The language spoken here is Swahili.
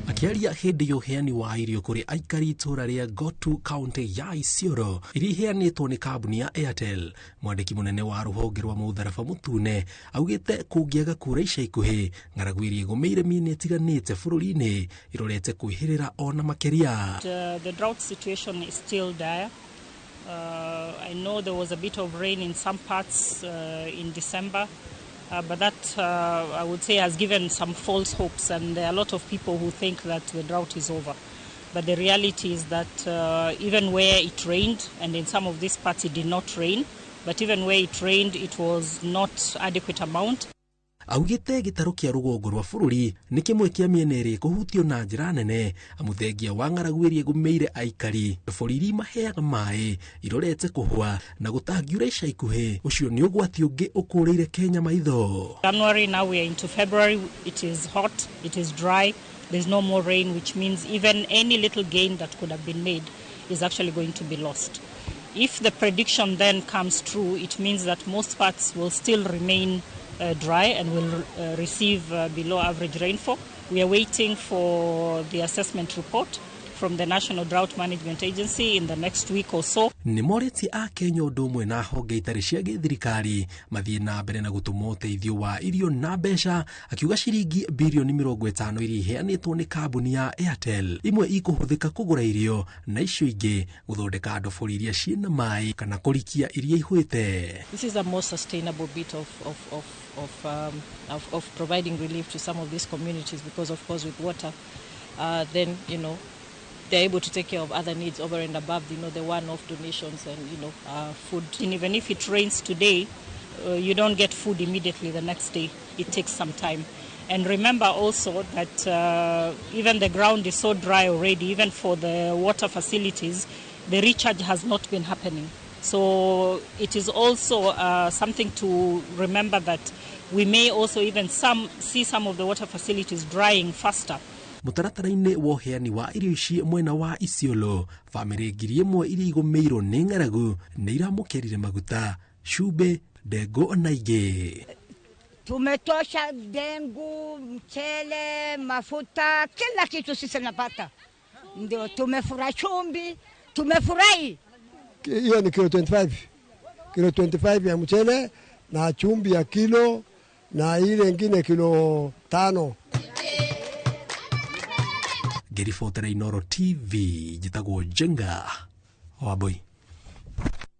Akiaria hindi ya ũheani wa irio kũrĩ aikari itũra rĩa Gotu County ya Isiolo iria iheanĩtwo nĩ kambuni ya Airtel, mwandĩki mũnene wa rũhonge rwa mũtharaba mũtune augĩte kũngĩaga kura ica ikuhĩ ng'aragu iria igũmĩire mĩena ĩtiganĩte bũrũri-inĩ irorete kwĩhĩrĩra ona makĩria. The drought situation is still dire. I know there was a bit of rain in some parts in December, but that I would say has given some false hopes, and there are a lot of people who think that the drought is over. But the reality is that even where it rained, and in some of these parts it did not rain, but even where it rained, it was not adequate amount. Augĩte gĩtaro kĩa rũgongo rwa bũrũri nĩ kĩmwe kĩa mĩena ĩrĩa kũhutio na njĩra nene amu thengia wa ng'aragu ĩrĩa ĩgũmĩire aikari bũrũri iria maheaga maĩ irorete kũhwa na gũtangiura ica ikuhĩ. Ũcio nĩ ũgwati ũngĩ ũkũrĩire Kenya maitho. January, now we are into February. It is hot, it is dry, there's no more rain, which means even any little gain that could have been made is actually going to be lost. If the prediction then comes true, it means that most parts will still remain dry and will receive below average rainfall. We are waiting for the assessment report from the National Drought Management Agency in the next week or so. Nĩ moreti a Kenya ũndũ ũmwe na honge itarĩ cia gĩthirikari mathiĩ na mbere na gũtũma ũteithio wa irio na mbeca, akiuga ciringi birioni 50 iria iheanĩtwo nĩ kambuni ya Airtel imwe ikũhũthĩka kũgũra irio na icio ingĩ gũthondeka ndobori iria ciĩna maĩ kana kũrikia iria ihwĩte. This is a more sustainable bit of providing relief to some of these communities, because of course with water then they're able to take care of other needs over and above the one-off donations and food. And even if it rains today, you don't get food immediately the next day. It takes some time. And remember also that even the ground is so dry already, even for the water facilities, the recharge has not been happening. So it is also something to remember that we may also even see some of the water facilities drying faster. Mũtaratara-inĩ wa ũheani wa irio ici mwena wa Isiolo, famĩlĩ 1,000 iria igũmĩirwo nĩ ng'aragu nĩ iramũkĩrire maguta, cumbĩ, ndengũ na ingĩ. Tumetosha dengu, mchele, mafuta, kila kitu sisi napata. Ndio tumefurahi, chumvi, tumefurahi. Hiyo ni kilo 25. Kilo 25 ya mchele na chumvi ya kilo na ile nyingine kilo 5. Gerifotera Inoro TV, jitagwo Jenga Waboi.